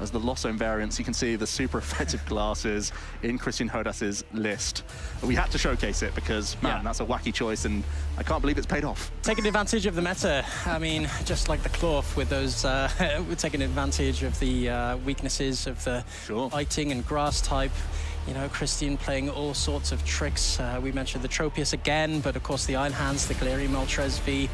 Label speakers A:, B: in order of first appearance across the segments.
A: as the Lost Zone variants. You can see the super effective glasses in Kristian Hodas's list. We had to showcase it because, man, that's a wacky choice, and I can't believe it's paid off.
B: Taking advantage of the meta. I mean, just like the cloth with those, we're taking advantage of the weaknesses of the fighting and grass type. You know, Kristian playing all sorts of tricks. We mentioned the Tropius again, but of course the Iron Hands, the Galarian Moltres V,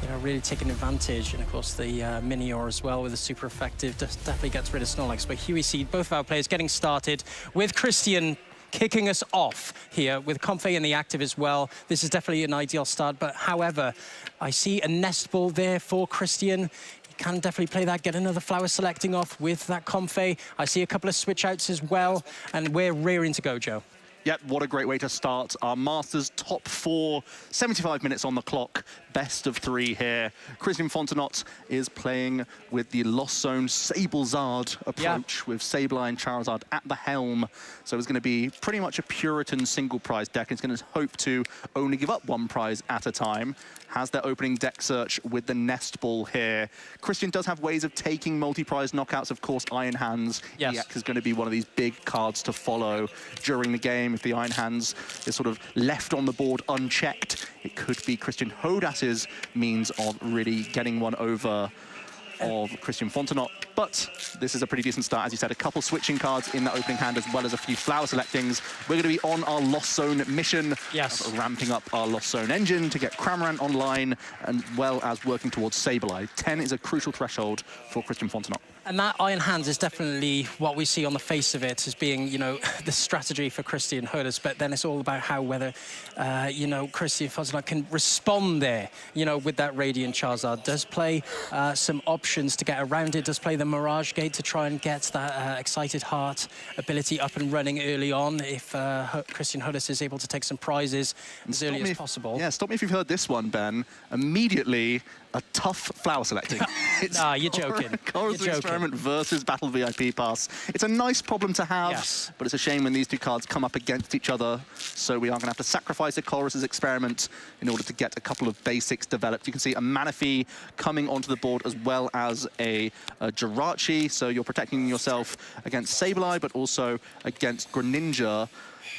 B: you know, really taking advantage. And of course the Minior as well with the super effective, definitely gets rid of Snorlax. But here we see both of our players getting started with Kristian kicking us off here with Comfey in the active as well. This is definitely an ideal start, but however, I see a Nest Ball there for Kristian. Can definitely play that, get another flower selecting off with that Comfey. I see a couple of switch outs as well, and we're rearing to go, Joe.
A: Yep, what a great way to start our Masters top 4, 75 minutes on the clock, best of 3 here. Kristian Fontenot is playing with the Lost Zone Sablezard approach with Sableye and Charizard at the helm. So it's going to be pretty much a Puritan single prize deck. It's going to hope to only give up 1 prize at a time. Has their opening deck search with the Nest Ball here. Kristian does have ways of taking multi-prize knockouts. Of course, Iron Hands EX is going to be one of these big cards to follow during the game. If the Iron Hands is sort of left on the board unchecked, it could be Kristian Hodas's means of really getting one over of Kristian Fontenot. But this is a pretty decent start. As you said, a couple switching cards in the opening hand, as well as a few flower selectings. We're going to be on our Lost Zone mission, ramping up our Lost Zone engine to get Cramorant online, and well as working towards Sableye. 10 is a crucial threshold for Kristian Fontenot.
B: And that Iron Hands is definitely what we see on the face of it as being, you know, the strategy for Kristian Hodas. But then it's all about how whether, you know, Kristian Fontenot can respond there, you know, with that Radiant Charizard. Does play some options to get around it, does play the Mirage Gate to try and get that Excited Heart ability up and running early on if Kristian Hodas is able to take some prizes as early as possible.
A: Yeah, stop me if you've heard this one, Ben. Immediately, a tough flower selecting.
B: Nah, you're joking.
A: Colress Experiment versus Battle VIP Pass. It's a nice problem to have, but it's a shame when these two cards come up against each other. So we are going to have to sacrifice a Colress's Experiment in order to get a couple of basics developed. You can see a Manaphy coming onto the board, as well as a Jirachi. So you're protecting yourself against Sableye, but also against Greninja.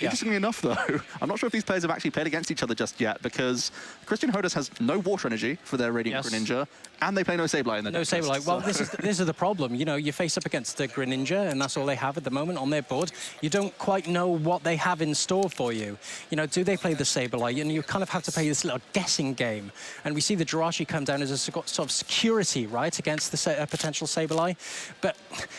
A: Interestingly enough, though, I'm not sure if these players have actually played against each other just yet, because Kristian Hodas has no Water Energy for their Radiant Greninja, and they play no Sableye in the deck.
B: No Sableye. Well, this is the problem. You know, you face up against the Greninja, and that's all they have at the moment on their board. You don't quite know what they have in store for you. You know, do they play the Sableye? And you kind of have to play this little guessing game. And we see the Jirachi come down as a sort of security, right, against the potential Sableye. But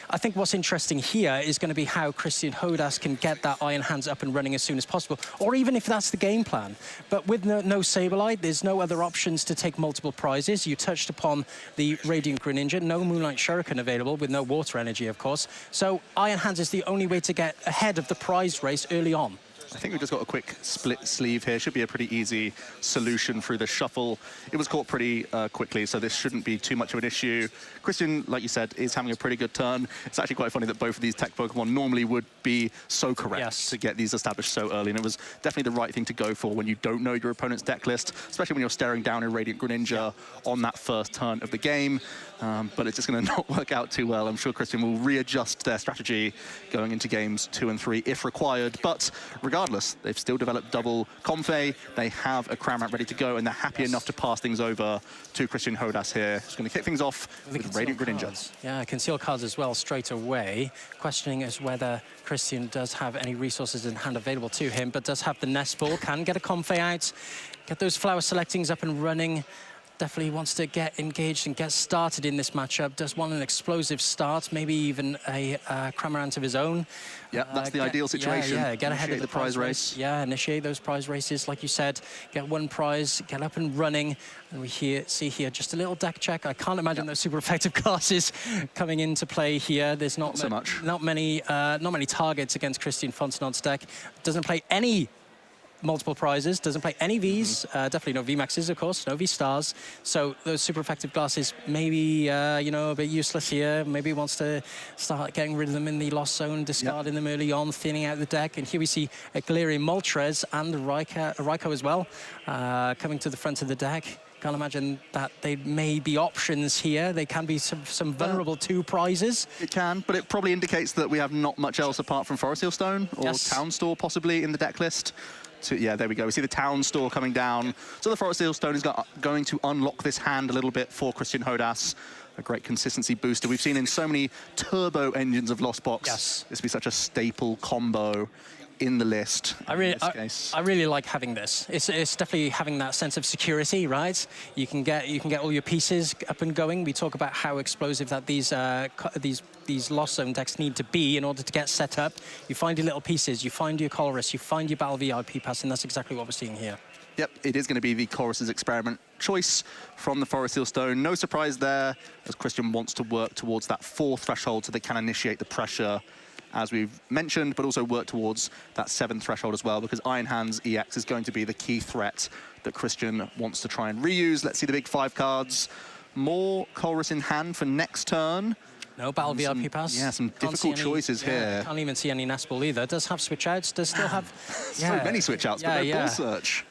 B: I think what's interesting here is going to be how Kristian Hodas can get that Iron Hands up and running as soon as possible, or even if that's the game plan. But with no Sableye, there's no other options to take multiple prizes. You touched upon the Radiant Greninja, no Moonlight Shuriken available, with no Water Energy, of course. So Iron Hands is the only way to get ahead of the prize race early on.
A: I think we've just got a quick split sleeve here. Should be a pretty easy solution through the shuffle. It was caught pretty quickly, so this shouldn't be too much of an issue. Kristian, like you said, is having a pretty good turn. It's actually quite funny that both of these tech Pokemon normally would be so correct to get these established so early, and it was definitely the right thing to go for when you don't know your opponent's deck list, especially when you're staring down a Radiant Greninja on that first turn of the game. But it's just going to not work out too well. I'm sure Kristian will readjust their strategy going into games 2 and 3 if required. But regardless, they've still developed double Comfey. They have a Cramorant ready to go, and they're happy enough to pass things over to Kristian Hodas here. Just going to kick things off with Radiant Greninja.
B: Yeah, conceal cards as well straight away. Questioning is whether Kristian does have any resources in hand available to him, but does have the Nest Ball, can get a Comfey out, get those flower selectings up and running. Definitely wants to get engaged and get started in this matchup. Does want an explosive start, maybe even a Cramorant of his own.
A: Yeah, that's the ideal situation.
B: Yeah, get ahead of the prize race. Yeah, initiate those prize races, like you said. Get 1 prize, get up and running. And we see here just a little deck check. I can't imagine those super effective glasses coming into play here. There's not many targets against Kristian Fontenot's deck. Doesn't play any multiple prizes, doesn't play any Vs, definitely no VMAXs, of course, no V-Stars. So those super effective glasses maybe, you know, a bit useless here. Maybe wants to start getting rid of them in the Lost Zone, discarding them early on, thinning out the deck. And here we see a Galarian Moltres and Raikou as well, coming to the front of the deck. Can't imagine that they may be options here. They can be some vulnerable two prizes.
A: It can, but it probably indicates that we have not much else apart from Forest Hill Stone or Town Store possibly in the deck list. Yeah, there we go. We see the Town Store coming down. So the Forest Hill Stone is going to unlock this hand a little bit for Kristian Hodas. A great consistency booster. We've seen in so many turbo engines of Lost Box. This would be such a staple combo in the list.
B: I really like having this. It's definitely having that sense of security, right? You can get all your pieces up and going. We talk about how explosive that these Lost Zone decks need to be in order to get set up. You find your little pieces, you find your Colress, you find your Battle VIP Pass, and that's exactly what we're seeing here.
A: Yep, it is going to be the Colress's experiment choice from the Forest Hill Stone. No surprise there, as Kristian wants to work towards that 4 threshold so they can initiate the pressure, as we've mentioned, but also work towards that 7 threshold as well, because Iron Hands EX is going to be the key threat that Kristian wants to try and reuse. Let's see the big 5 cards. More Colress in hand for next turn.
B: No Battle VIP Pass.
A: Yeah, some difficult choices here.
B: Can't even see any Nest Ball either. Does have switch outs. Does still have
A: so many switch outs, but no Ball Search.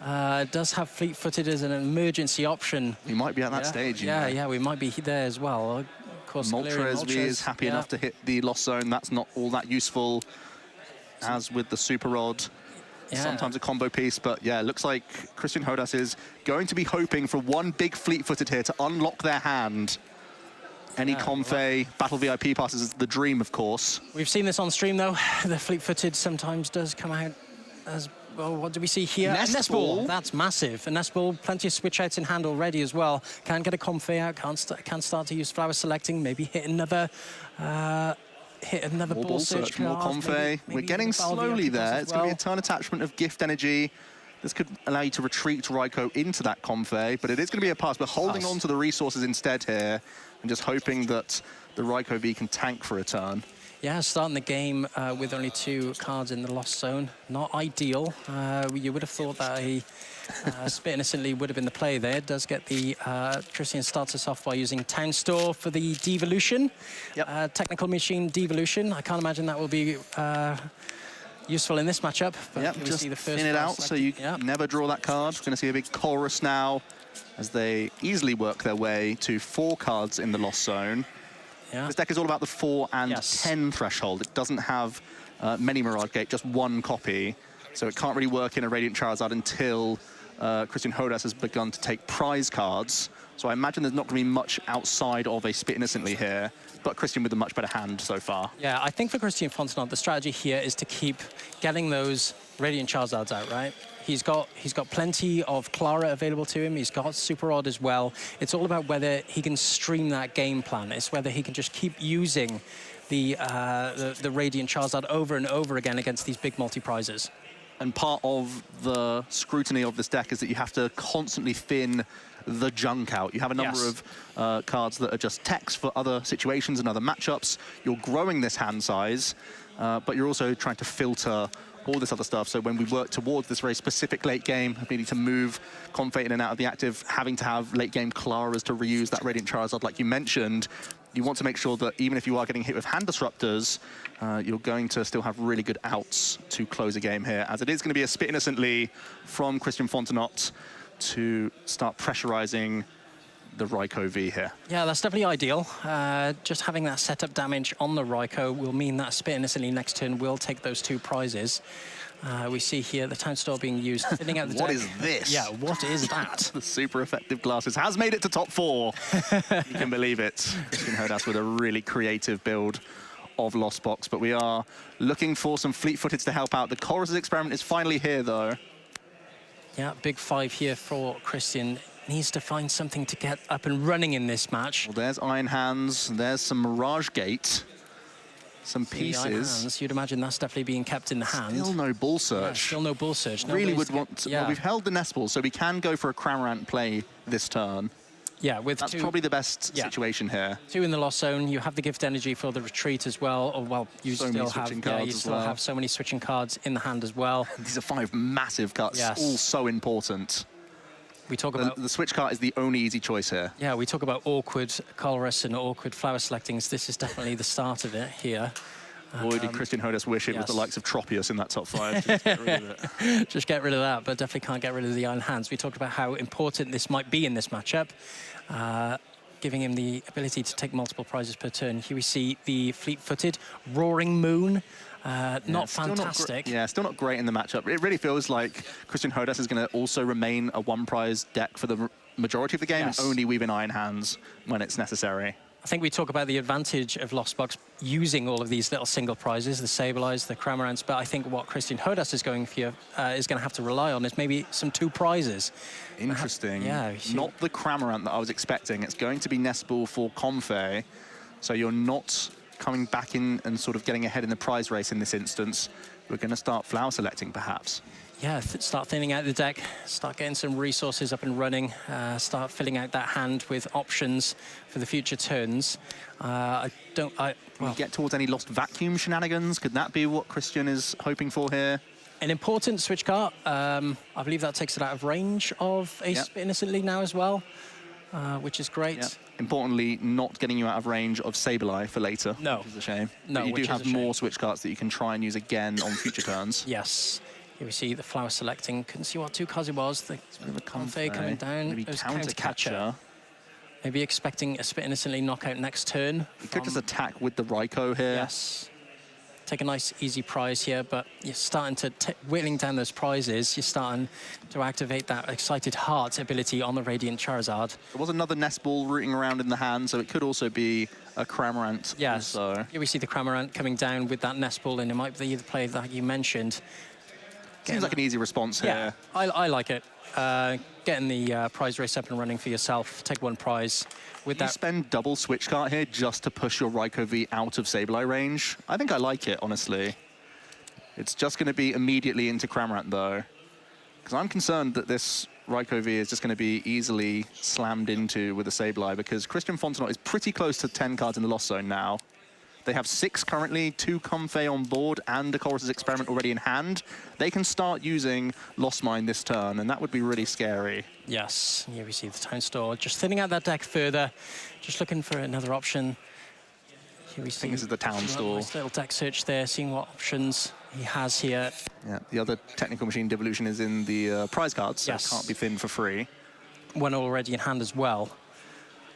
B: Does have Fleet Footed as an emergency option.
A: We might be at that stage.
B: Yeah, we might be there as well. Of course,
A: Moltres V is happy enough to hit the Lost Zone. That's not all that useful, as with the Super Rod. Sometimes a combo piece, but yeah, it looks like Kristian Hodas is going to be hoping for one big Fleet-Footed here to unlock their hand. Any Comfey, Battle VIP passes is the dream, of course.
B: We've seen this on stream, though. The Fleet-Footed sometimes does come out as, well, what do we see here?
A: Nest Ball.
B: That's massive. A Nest Ball, plenty of switch outs in hand already as well. Can get a Comfey out, can start to use flower selecting, maybe hit another ball search,
A: more Comfey. We're getting slowly there. It's going to be a turn attachment of Gift Energy. This could allow you to retreat Raikou into that Comfey, but it is going to be a pass. We're holding on to the resources instead here and just hoping that the Raikou V can tank for a turn.
B: Yeah, starting the game with only 2 cards in the Lost Zone. Not ideal. You would have thought that a Spit Innocently would have been the play there. Does get the... Kristian starts us off by using Town Store for the Devolution. Technical Machine Devolution. I can't imagine that will be... useful in this matchup. But
A: just see the first thin it out so you never draw that card. We're going to see a big Colress now as they easily work their way to 4 cards in the Lost Zone. This deck is all about the 4 and 10 threshold. It doesn't have many Mirage Gate, just 1 copy. So it can't really work in a Radiant Charizard until Kristian Hodas has begun to take prize cards. So I imagine there's not going to be much outside of a Spit Innocently here, but Kristian with a much better hand so far. Yeah,
B: I think for Kristian Fontenot, the strategy here is to keep getting those Radiant Charizards out, right? He's got plenty of Clara available to him. He's got Super Rod as well. It's all about whether he can stream that game plan. It's whether he can just keep using the Radiant Charizard over and over again against these big multi-prizes.
A: And part of the scrutiny of this deck is that you have to constantly thin the junk out. You have a number of cards that are just text for other situations and other matchups. You're growing this hand size, but you're also trying to filter all this other stuff. So when we work towards this very specific late game, needing to move Comfey in and out of the active, having to have late game Claras to reuse that Radiant Charizard like you mentioned, you want to make sure that even if you are getting hit with hand disruptors, you're going to still have really good outs to close a game here, as it is going to be a Spit Innocently from Kristian Fontenot to start pressurizing the Raikou V here.
B: Yeah, that's definitely ideal. Just having that setup damage on the Raikou will mean that Spit Innocently next turn will take those 2 prizes. We see here the Town Store being used, thinning out the
A: What
B: deck.
A: is this?
B: Yeah, what is that?
A: The Supereffective Glasses has made it to top 4. You can believe it. Kristian Hodas with a really creative build of Lost Box, but we are looking for some Fleet-Footed to help out. The Colress's experiment is finally here, though.
B: Yeah, big 5 here for Kristian. Needs to find something to get up and running in this match.
A: Well, there's Iron Hands, there's some Mirage Gate, some pieces.
B: Iron Hands, you'd imagine that's definitely being kept in the hand.
A: Still no Ball Search.
B: Yeah, still no Ball Search.
A: Really would want to, well, we've held the Nest Ball, so we can go for a Cramorant play this turn.
B: Yeah, with
A: that's probably the best situation here.
B: 2 in the Lost Zone. You have the Gift Energy for the retreat as well. Or well, you still have so many switching cards in the hand as well.
A: These are 5 massive cuts, all so important.
B: We talk about
A: the Switch Cart is the only easy choice here.
B: Yeah, we talk about awkward Colress and awkward flower selectings. This is definitely the start of it here.
A: Boy, did Kristian Hodas wish it was the likes of Tropius in that top 5 to just get rid of it.
B: Just get rid of that, but definitely can't get rid of the Iron Hands. We talked about how important this might be in this matchup, giving him the ability to take multiple prizes per turn. Here we see the fleet-footed Roaring Moon. Not fantastic.
A: Still not great in the matchup. It really feels like Kristian Hodas is going to also remain a one-prize deck for the majority of the game and only weave in Iron Hands when it's necessary.
B: I think we talk about the advantage of Lost Box using all of these little single prizes, the Sableyes, the Cramorants, but I think what Kristian Hodas is going for is going to have to rely on is maybe some 2 prizes.
A: Interesting. Not the Cramorant that I was expecting. It's going to be Nest Ball for Comfey, so you're not coming back in and sort of getting ahead in the prize race in this instance. We're going to start flower selecting, perhaps.
B: Yeah, start thinning out the deck, start getting some resources up and running, start filling out that hand with options for the future turns. Can we get towards any Lost Vacuum shenanigans? Could that be what Kristian is hoping for here? An important Switch Cart. I believe that takes it out of range of Ace Innocently now as well, which is great.
A: Importantly, not getting you out of range of Sableye for later,
B: no.
A: Which is a shame.
B: No,
A: but you do have more Switch Carts that you can try and use again on future turns.
B: Yes. Here we see the flower selecting. Couldn't see what 2 cards it was. The Comfey coming down.
A: Maybe Countercatcher.
B: Maybe expecting a Spit Innocently knockout next turn.
A: You could just attack with the Raikou here.
B: Yes. Take a nice, easy prize here, but you're starting to, whittling down those prizes, you're starting to activate that Excited Heart ability on the Radiant Charizard.
A: There was another Nest Ball rooting around in the hand, so it could also be a Cramorant.
B: Yes.
A: Also.
B: Here we see the Cramorant coming down with that Nest Ball, and it might be the play that you mentioned.
A: Seems like an easy response here.
B: Yeah, I like it. Getting the prize race up and running for yourself. Take 1 prize. With
A: you spend double Switch Cart here just to push your Raikou V out of Sableye range? I think I like it, honestly. It's just going to be immediately into Cramorant, though. Because I'm concerned that this Raikou V is just going to be easily slammed into with a Sableye, because Kristian Fontenot is pretty close to 10 cards in the Lost Zone now. They have 6 currently, 2 Comfey on board, and a Colress Experiment already in hand. They can start using Lost Mine this turn, and that would be really scary.
B: Yes, here we see the Town Store. Just thinning out that deck further, just looking for another option. Here we see, I think
A: this is the Town Store.
B: Nice little deck search there, seeing what options he has here.
A: Yeah, the other Technical Machine devolution is in the prize cards, so it can't be thinned for free.
B: 1 already in hand as well.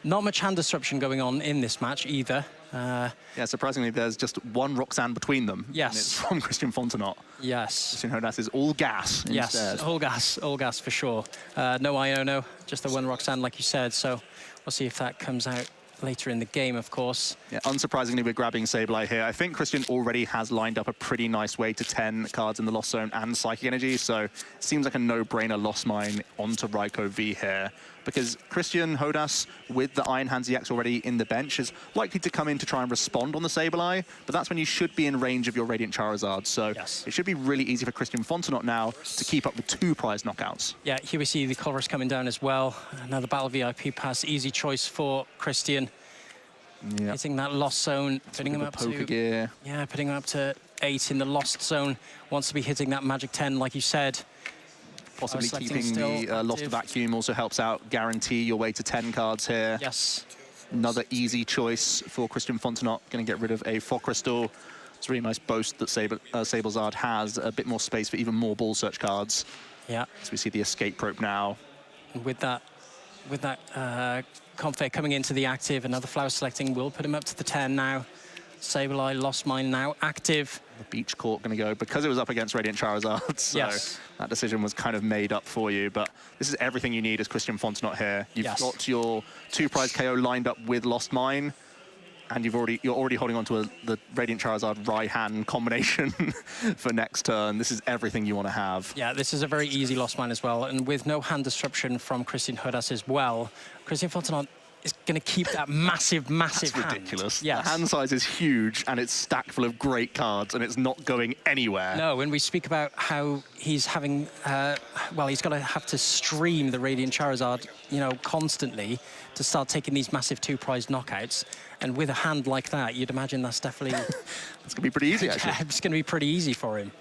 B: Not much hand disruption going on in this match either.
A: Yeah, surprisingly, there's just 1 Roxanne between them.
B: Yes.
A: And it's from Kristian Fontenot.
B: Yes.
A: Kristian Hodas is all gas instead.
B: Yes, all gas for sure. No Iono, just the 1 Roxanne, like you said. So we'll see if that comes out later in the game, of course. Yeah,
A: unsurprisingly, we're grabbing Sableye here. I think Kristian already has lined up a pretty nice way to 10 cards in the Lost Zone and Psychic Energy, so it seems like a no-brainer Lost Mine onto Raikou V here. Because Kristian Hodas, with the Iron Hands EX already in the bench, is likely to come in to try and respond on the Sableye, but that's when you should be in range of your Radiant Charizard. So it should be really easy for Kristian Fontenot now to keep up the 2 prize knockouts.
B: Yeah, here we see the Colress coming down as well. Another Battle VIP Pass, easy choice for Kristian. Yeah. Hitting that Lost Zone, putting him up to
A: gear.
B: Yeah, putting him up to 8 in the Lost Zone. Wants to be hitting that Magic 10, like you said.
A: Possibly keeping the Lost Vacuum also helps out. Guarantee your way to 10 cards here.
B: Yes.
A: Another easy choice for Kristian Fontenot. Going to get rid of a Fog Crystal. It's a really nice boast that Sablezard has. A bit more space for even more ball search cards.
B: Yeah.
A: So we see the Escape Rope now.
B: And with that Comfey coming into the active, another flower selecting will put him up to the 10 now. Sableye, Lost Mine now active.
A: The Beach Court going to go because it was up against Radiant Charizard, so that decision was kind of made up for you. But this is everything you need as Kristian Fontenot here. You've got your 2 prize KO lined up with Lost Mine, and you're already holding on to the Radiant Charizard Raihan combination for next turn. This is everything you want to have.
B: Yeah, this is a very easy Lost Mine as well, and with no hand disruption from Kristian Hodas as well, Kristian Fontenot is going to keep that massive hand.
A: That's ridiculous.
B: Yes.
A: The hand size is huge, and it's stacked full of great cards, and it's not going anywhere.
B: No, when we speak about how he's having, well, he's going to have to stream the Radiant Charizard, you know, constantly to start taking these massive 2 prize knockouts. And with a hand like that, you'd imagine that's definitely...
A: It's going to be pretty easy, actually.
B: Yeah, it's going to be pretty easy for him.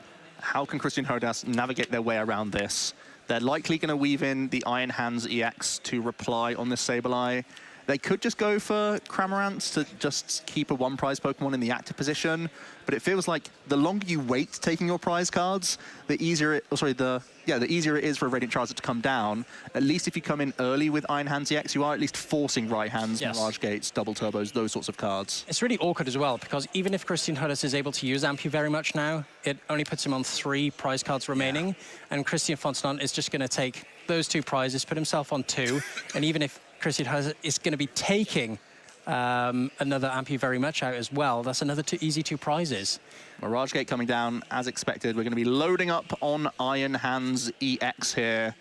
A: How can Kristian Hodas navigate their way around this? They're likely going to weave in the Iron Hands EX to reply on this Sableye. They could just go for Cramorant to just keep a one-prize Pokemon in the active position, but it feels like the longer you wait taking your prize cards, the easier it, the easier it is for a Radiant Charizard to come down. At least if you come in early with Iron Hands EX, you are at least forcing Raihans, Mirage Gates, Double Turbos, those sorts of cards.
B: It's really awkward as well, because even if Kristian Hodas is able to use Ampu very much now, it only puts him on 3 prize cards remaining, and Kristian Fontenot is just going to take those 2 prizes, put himself on 2, and even if Kristian Hodas is going to be taking another Ampu very much out as well, that's another easy 2 prizes.
A: Mirage Gate coming down as expected. We're going to be loading up on Iron Hands EX here.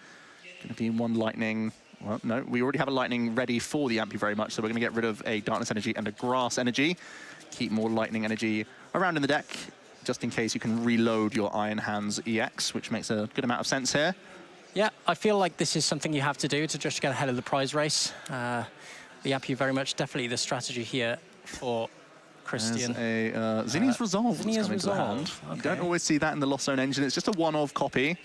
A: Going to be 1 Lightning. Well, no, we already have a Lightning ready for the Ampu very much, so we're going to get rid of a Darkness Energy and a Grass Energy. Keep more Lightning Energy around in the deck, just in case you can reload your Iron Hands EX, which makes a good amount of sense here.
B: Yeah, I feel like this is something you have to do to just get ahead of the prize race. The Ampu very much definitely the strategy here for Kristian.
A: There's a Zinnia's Resolve
B: Zinnia's
A: coming to the hand.
B: Okay.
A: You don't always see that in the Lost Zone engine. It's just a one-of copy.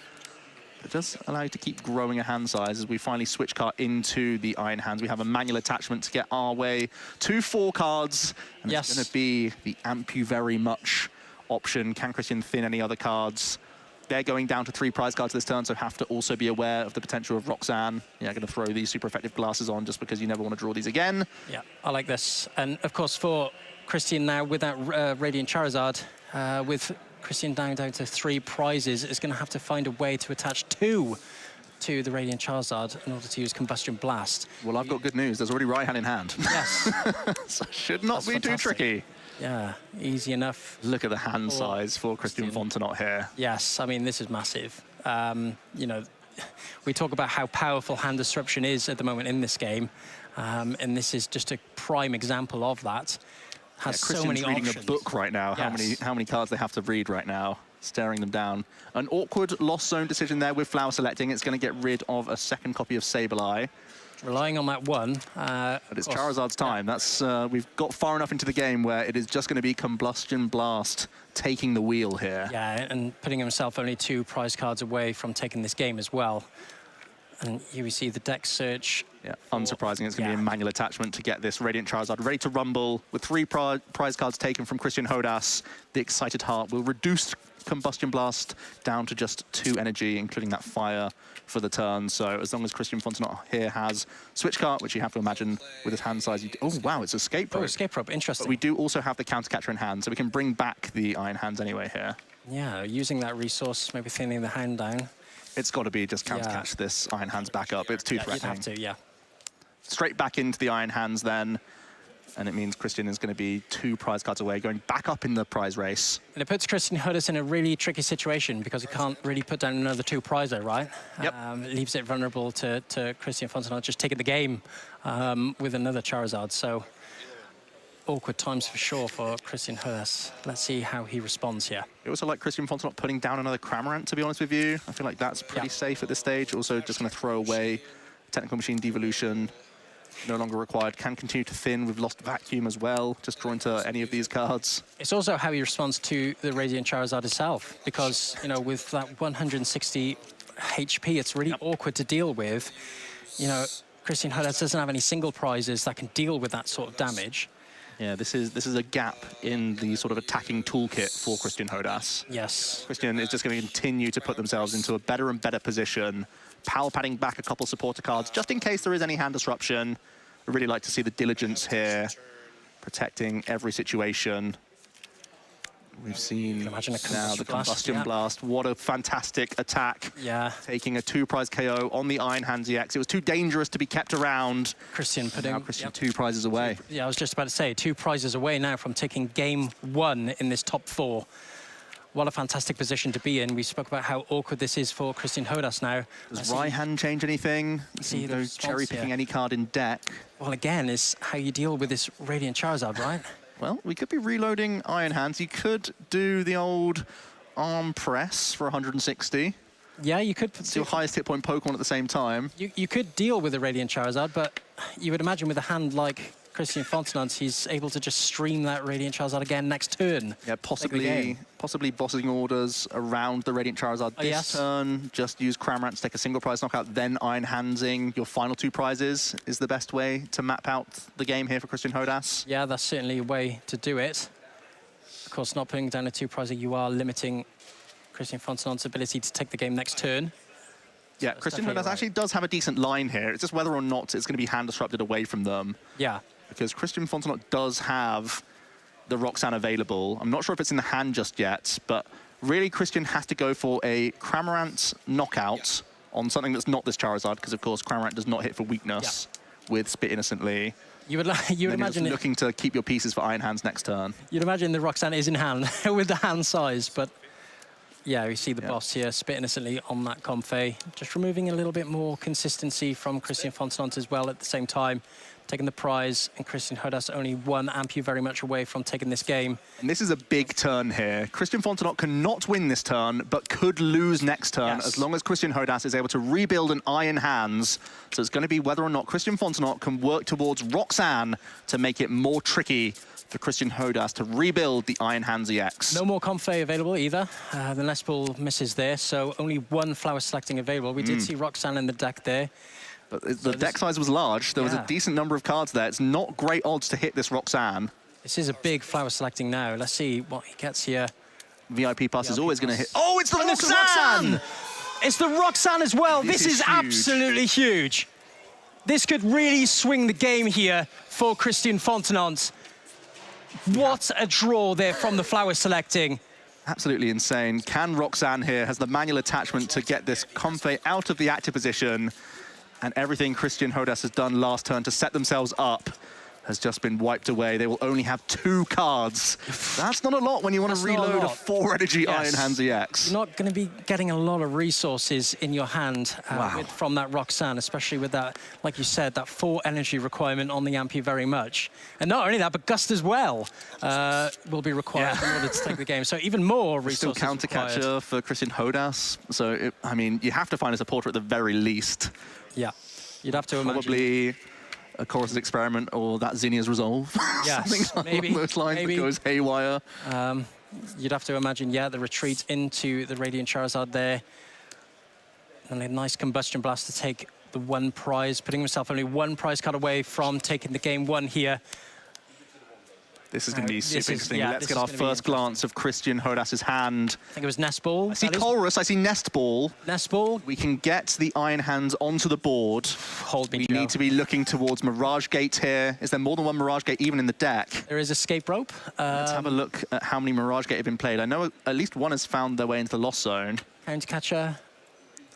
A: It does allow you to keep growing a hand size as we finally switch card into the Iron Hands. We have a manual attachment to get our way to 4 cards. And it's going to be the Ampu very much option. Can Kristian thin any other cards? They're going down to 3 prize cards this turn, so have to also be aware of the potential of Roxanne. Yeah, going to throw these super effective glasses on just because you never want to draw these again.
B: Yeah, I like this. And of course, for Kristian now with that Radiant Charizard, with Kristian down to 3 prizes, is going to have to find a way to attach 2 to the Radiant Charizard in order to use Combustion Blast.
A: Well, I've got good news. There's already Raihan in hand.
B: Yes.
A: So should not be too tricky.
B: Yeah, easy enough.
A: Look at the hand size for Kristian Fontenot here.
B: Yes, I mean, this is massive. You know, we talk about how powerful hand disruption is at the moment in this game, and this is just a prime example of that. Has so many
A: reading
B: options.
A: a book right now, how many cards they have to read right now, staring them down. An awkward Lost Zone decision there with Flower selecting. It's going to get rid of a second copy of Sableye.
B: Relying on that one.
A: But it's Charizard's time. That's we've got far enough into the game where it is just going to be Combustion Blast taking the wheel here.
B: Yeah, and putting himself only 2 prize cards away from taking this game as well. And here we see the deck search.
A: Yeah, unsurprising, it's going to be a manual attachment to get this Radiant Charizard ready to rumble. With 3 prize cards taken from Kristian Hodas, the Excited Heart will reduce Combustion Blast down to just 2 energy, including that fire for the turn. So as long as Kristian Fontenot here has Switch Cart, which you have to imagine with his hand size. Oh, wow, it's Escape Rope.
B: Oh, Escape Rope, interesting.
A: But we do also have the Counter Catcher in hand, so we can bring back the Iron Hands anyway here.
B: Yeah, using that resource, maybe thinning the hand down.
A: It's got to be just Counter Catch this Iron Hands back up. It's too threatening.
B: You'd have to, yeah.
A: Straight back into the Iron Hands then. And it means Kristian is going to be 2 prize cards away, going back up in the prize race.
B: And it puts Kristian Hodas in a really tricky situation because he can't really put down another 2 prizer, right?
A: Yep.
B: It leaves it vulnerable to Kristian Fontenot just taking the game with another Charizard. So awkward times for sure for Kristian Hodas. Let's see how he responds here.
A: I also like Kristian Fontenot putting down another Cramorant, to be honest with you. I feel like that's pretty safe at this stage. Also just going to throw away Technical Machine Devolution. No longer required. Can continue to thin with Lost Vacuum as well, just draw into any of these cards.
B: It's also how he responds to the Radiant Charizard itself, because, you know, with that 160 HP, it's really awkward to deal with. You know, Kristian Hodas doesn't have any single prizes that can deal with that sort of damage.
A: Yeah, this is a gap in the sort of attacking toolkit for Kristian Hodas.
B: Yes.
A: Kristian is just going to continue to put themselves into a better and better position, power padding back a couple supporter cards, just in case there is any hand disruption. I really like to see the diligence here, protecting every situation. We've seen now the Combustion Blast. What a fantastic attack.
B: Yeah.
A: Taking a 2 prize KO on the Iron Hands EX. It was too dangerous to be kept around.
B: Kristian putting...
A: Now Kristian 2 prizes away.
B: Yeah, I was just about to say, 2 prizes away now from taking game 1 in this top 4. What a fantastic position to be in. We spoke about how awkward this is for Kristian Hodas now.
A: Does Raihan change anything?
B: See
A: the cherry-picking any card in deck.
B: Well, again, is how you deal with this Radiant Charizard, right?
A: Well, we could be reloading Iron Hands. You could do the old arm press for 160.
B: Yeah, you could.
A: It's your highest hit point Pokemon at the same time.
B: You could deal with the Radiant Charizard, but you would imagine with a hand like Kristian Fontenot, he's able to just stream that Radiant Charizard again next turn.
A: Yeah, possibly bossing orders around the Radiant Charizard this turn. Just use Cramorant to take a single prize knockout, then Iron Handsing your final 2 prizes is the best way to map out the game here for Kristian Hodas.
B: Yeah, that's certainly a way to do it. Of course, not putting down a 2 prizer, you are limiting Kristian Fontenot's ability to take the game next turn.
A: Yeah, so Kristian Hodas actually does have a decent line here. It's just whether or not it's going to be hand disrupted away from them.
B: Yeah.
A: Because Kristian Fontenot does have the Roxanne available. I'm not sure if it's in the hand just yet, but really Kristian has to go for a Cramorant knockout on something that's not this Charizard, because of course Cramorant does not hit for weakness with Spit Innocently.
B: You would imagine
A: you're looking to keep your pieces for Iron Hands next turn. You'd
B: imagine the Roxanne is in hand with the hand size, but yeah, we see the boss here, Spit Innocently on that Comfey. Just removing a little bit more consistency from Kristian Fontenot as well at the same time. Taking the prize, and Kristian Hodas only 1 Ampu very much away from taking this game.
A: And this is a big turn here. Kristian Fontenot cannot win this turn, but could lose next turn as long as Kristian Hodas is able to rebuild an Iron Hands. So it's going to be whether or not Kristian Fontenot can work towards Roxanne to make it more tricky for Kristian Hodas to rebuild the Iron Hands EX.
B: No more Comfey available either. The Nest Ball misses there, so only 1 flower selecting available. We did see Roxanne in the deck there.
A: But the deck size was large. There was a decent number of cards there. It's not great odds to hit this Roxanne.
B: This is a big flower selecting now. Let's see what he gets here.
A: VIP Pass is always going to hit. Oh, it's the Roxanne!
B: It's the Roxanne as well. This is absolutely huge. This could really swing the game here for Kristian Fontenot. What a draw there from the flower selecting.
A: Absolutely insane. Can Roxanne here has the manual attachment to get this Comfey out of the active position, and everything Kristian Hodas has done last turn to set themselves up has just been wiped away. They will only have 2 cards. That's not a lot when you want to reload a 4 energy Iron Hands EX.
B: You're not going to be getting a lot of resources in your hand from that Roxanne, especially with that, like you said, that 4 energy requirement on the Ampu very much. And not only that, but Gust as well will be required in order to take the game. So even more resources
A: still counter-catcher for Kristian Hodas. So, I mean, you have to find a supporter at the very least.
B: Yeah, you'd have to imagine.
A: Probably a Colress experiment or that Zinnia's resolve.
B: Yes,
A: maybe. Along those lines that goes haywire.
B: You'd have to imagine, the retreat into the Radiant Charizard there. And a nice Combustion Blast to take the 1 prize, putting himself only 1 prize card away from taking the game 1 here.
A: This is going to be super interesting. Let's get our first glance of Kristian Hodas's hand.
B: I think it was Nest Ball.
A: I see Colress, I see Nest Ball.
B: Nest Ball.
A: We can get the Iron Hands onto the board. We need to be looking towards Mirage Gate here. Is there more than 1 Mirage Gate even in the deck?
B: There is Escape Rope.
A: Let's have a look at how many Mirage Gate have been played. I know at least 1 has found their way into the Lost Zone.
B: Countercatcher.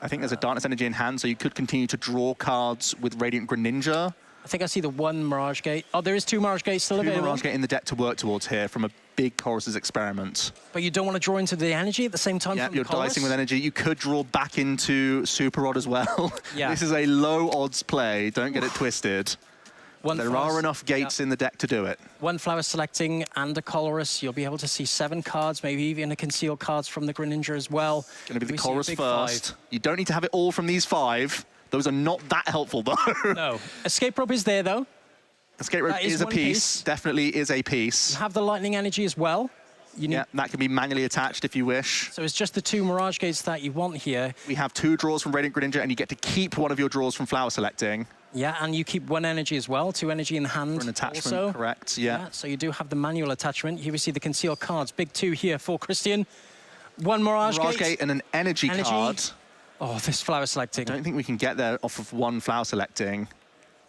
A: I think there's a Darkness Energy in hand, so you could continue to draw cards with Radiant Greninja.
B: I think I see the 1 Mirage Gate. Oh, there is 2 Mirage Gates still available.
A: 2 Mirage Gate in the deck to work towards here from a big Colress's experiment.
B: But you don't want to draw into the energy at the same time.
A: Yeah, you're dicing with energy. You could draw back into Super Rod as well. Yeah. This is a low odds play. Don't get it twisted. There are enough gates in the deck to do it.
B: 1 flower selecting and a Colress. You'll be able to see 7 cards, maybe even a concealed cards from the Greninja as well.
A: Going to be the Colress first. 5. You don't need to have it all from these 5. Those are not that helpful, though.
B: No. Escape Rope is there, though.
A: Escape Rope is a piece. Definitely is a piece.
B: You have the Lightning Energy as well.
A: Yeah, that can be manually attached if you wish.
B: So it's just the 2 Mirage Gates that you want here.
A: We have 2 draws from Radiant Greninja, and you get to keep 1 of your draws from flower selecting.
B: Yeah, and you keep 1 energy as well, 2 energy in the hand.
A: For an attachment,
B: also.
A: Correct, yeah.
B: So you do have the manual attachment. Here we see the concealed cards. Big 2 here for Kristian. 1 Mirage Gate
A: and an energy card.
B: Oh, this flower selecting.
A: I don't think we can get there off of 1 flower selecting.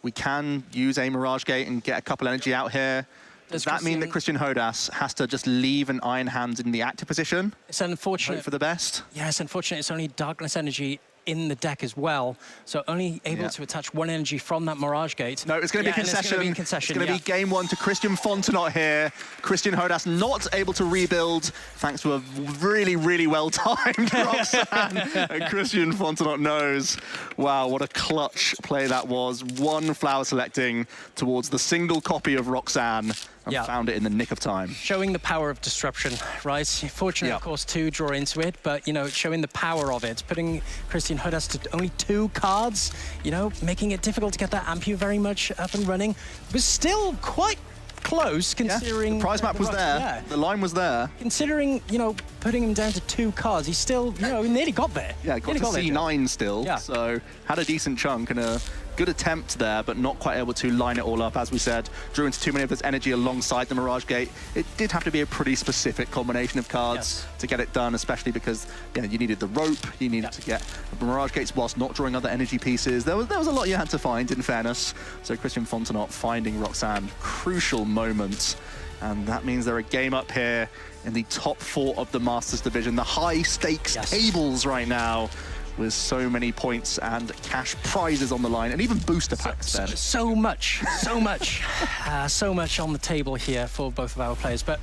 A: We can use a Mirage Gate and get a couple energy out here. Does that mean that Kristian Hodas has to just leave an Iron Hands in the active position?
B: It's unfortunate.
A: Hope for the best?
B: Yeah, it's unfortunate. It's only Darkness Energy in the deck as well, so only able to attach 1 energy from that Mirage Gate.
A: No, it's going to be concession. It's going to be game 1 to Kristian Fontenot here. Kristian Hodas not able to rebuild thanks to a really, really well-timed Roxanne. And Kristian Fontenot knows. Wow, what a clutch play that was. 1 flower selecting towards the single copy of Roxanne. and found it in the nick of time.
B: Showing the power of disruption, right? Fortunate, of course, to draw into it, but, you know, showing the power of it, putting Kristian Hodas to only 2 cards, you know, making it difficult to get that Ampu very much up and running, was still quite close considering...
A: The prize map was there, the line was there.
B: Considering, you know, putting him down to 2 cards, he still, you know, nearly got there.
A: Yeah, got to C9 still, so had a decent chunk and a good attempt there, but not quite able to line it all up. As we said, drew into too many of this energy alongside the Mirage Gate. It did have to be a pretty specific combination of cards to get it done, especially because, you know, you needed the rope, you needed to get the Mirage Gates whilst not drawing other energy pieces. There was a lot you had to find, in fairness. So Kristian Fontenot finding Roxanne, crucial moment. And that means they're a game up here in the top 4 of the Masters division. The high stakes tables right now, with so many points and cash prizes on the line, and even booster packs.
B: So much on the table here for both of our players. But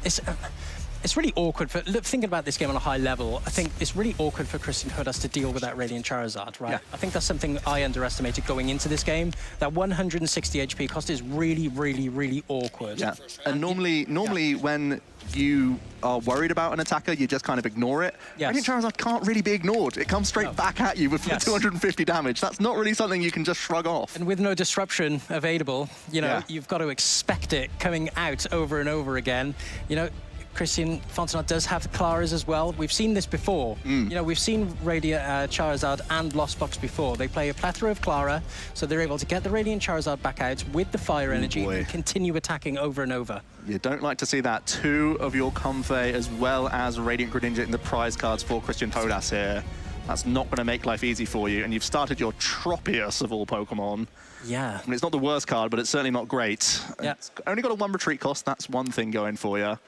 B: it's really awkward for thinking about this game on a high level. I think it's really awkward for Kristian Hodas to deal with that Radiant Charizard, right? I think that's something I underestimated going into this game. That 160 HP cost is really, really, really awkward.
A: And normally when you are worried about an attacker, you just kind of ignore it. Radiant Charizard can't really be ignored. It comes straight back at you with 250 damage. That's not really something you can just shrug off.
B: And with no disruption available, you know, you've got to expect it coming out over and over again. You know, Kristian Fontenot does have the Claras as well. We've seen this before. You know, we've seen Radiant Charizard and Lost Box before. They play a plethora of Clara, so they're able to get the Radiant Charizard back out with the fire energy and continue attacking over and over.
A: You don't like to see that. 2 of your Comfey as well as Radiant Greninja in the prize cards for Kristian Hodas here. That's not going to make life easy for you. And you've started your Tropius of all Pokemon. I mean, it's not the worst card, but it's certainly not great. It's only got a 1 retreat cost. That's one thing going for you.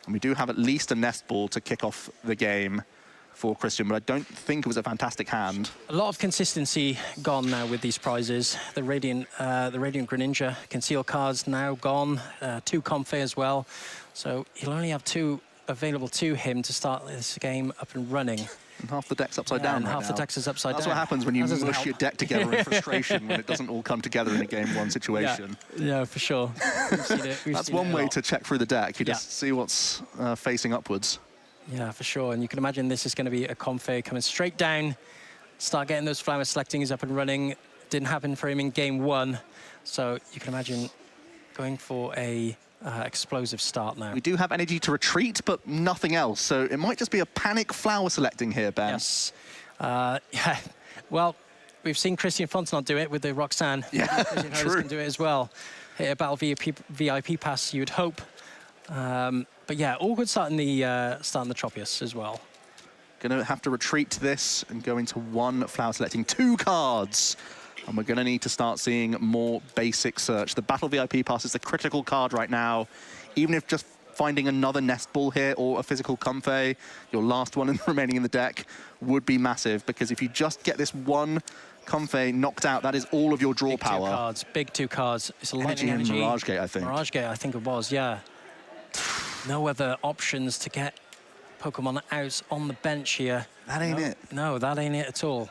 A: And we do have at least a Nest Ball to kick off the game for Kristian, but I don't think it was a fantastic hand.
B: A lot of consistency gone now with these prizes. The Radiant Greninja Conceal cards now gone, 2 Comfey as well. So he'll only have 2 available to him to start this game up and running.
A: And half the deck's upside down right now.
B: Half the deck's is upside down.
A: That's what happens when you mush your deck together in frustration, when it doesn't all come together in a Game 1 situation.
B: Yeah, for sure.
A: That's one way to check through the deck. You just see what's facing upwards.
B: Yeah, for sure. And you can imagine this is going to be a Comfey coming straight down, start getting those flower selectings up and running. Didn't happen for him in Game 1. So you can imagine going for a explosive start now.
A: We do have energy to retreat, but nothing else. So it might just be a panic flower selecting here, Ben.
B: Yes. Yeah. Well, we've seen Kristian Fontenot do it with the Roxanne. Kristian Hodas can do it as well. Hit a Battle VIP Pass, you would hope. But yeah, all good starting the Tropius as well.
A: Gonna have to retreat to this and go into 1 flower selecting 2 cards. And we're going to need to start seeing more basic search. The Battle VIP Pass is the critical card right now. Even if just finding another Nest Ball here or a physical Comfey, your last one remaining in the deck, would be massive. Because if you just get this 1 Comfey knocked out, that is all of your draw power.
B: Big 2 cards. It's a lightning energy.
A: Mirage Gate, I think.
B: Mirage Gate, I think it was, yeah. No other options to get Pokemon out on the bench here.
A: That ain't it.
B: No, that ain't it at all.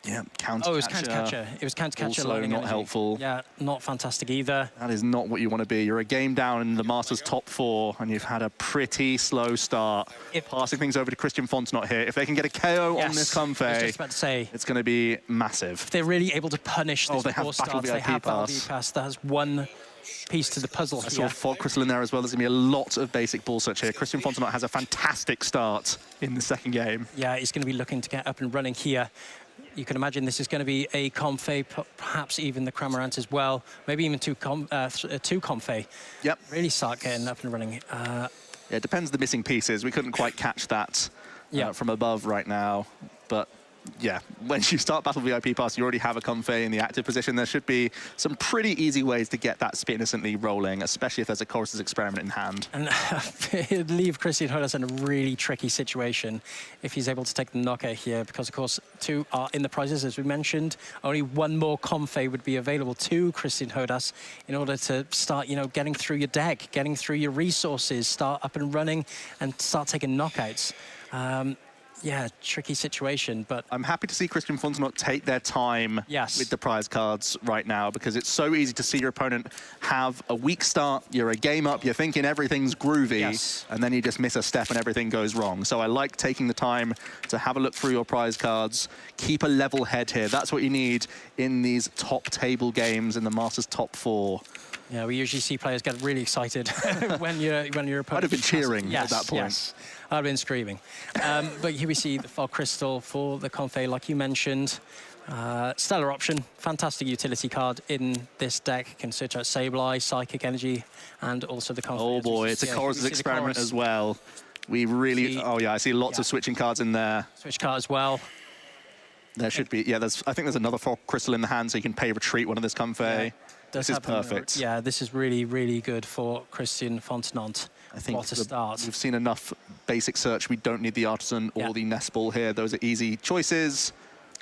A: Yeah, counter-catcher.
B: Oh, it was counter-catcher. It was counter-catcher.
A: Also not helpful.
B: Yeah, not fantastic either.
A: That is not what you want to be. You're a game down in the Masters top 4, and you've had a pretty slow start. Passing things over to Kristian Fontenot here. If they can get a KO on this Comfey,
B: I was just about to say,
A: it's going to be massive.
B: If they're really able to punish this
A: Battle VIP Pass.
B: That's 1 piece to the puzzle.
A: I saw Fog Crystal in there as well. There's going to be a lot of basic ball search here. Kristian Fontenot has a fantastic start in the second game.
B: Yeah, he's going to be looking to get up and running here. You can imagine this is going to be a Comfey, perhaps even the Cramorant as well. Maybe even 2 Comfey.
A: Yep.
B: Really start getting up and running.
A: Yeah, it depends on the missing pieces. We couldn't quite catch that from above right now. But yeah, when you start Battle VIP Pass, you already have a Comfey in the active position. There should be some pretty easy ways to get that spit innocently rolling, especially if there's a Colress experiment in hand.
B: And it'd leave Kristian Hodas in a really tricky situation if he's able to take the knockout here, because of course 2 are in the prizes, as we mentioned. Only 1 more Comfey would be available to Kristian Hodas in order to start, you know, getting through your deck, getting through your resources, start up and running, and start taking knockouts. yeah, tricky situation, but
A: I'm happy to see Kristian Fontenot take their time with the prize cards right now, because it's so easy to see your opponent have a weak start, you're a game up, you're thinking everything's groovy, and then you just miss a step and everything goes wrong. So I like taking the time to have a look through your prize cards, keep a level head here. That's what you need in these top table games in the Masters top 4.
B: Yeah, we usually see players get really excited when your opponent...
A: I'd have been cheering at that point.
B: Yes, I'd have been screaming. But here we see the Fog Crystal for the Comfey, like you mentioned. Stellar option, fantastic utility card in this deck. Can search out Sableye, Psychic Energy, and also the Comfey.
A: Oh boy, it's a Colress experiment as well. We really... Oh yeah, I see lots of switching cards in there.
B: Switch card as well.
A: There should be, yeah, I think there's another Fog Crystal in the hand, so you can pay retreat one of this Comfey. Yeah. This is perfect.
B: Yeah, this is really, really good for Kristian Fontenot.
A: I think
B: what a start.
A: We've seen enough basic search. We don't need the Artisan or the Nest Ball here. Those are easy choices.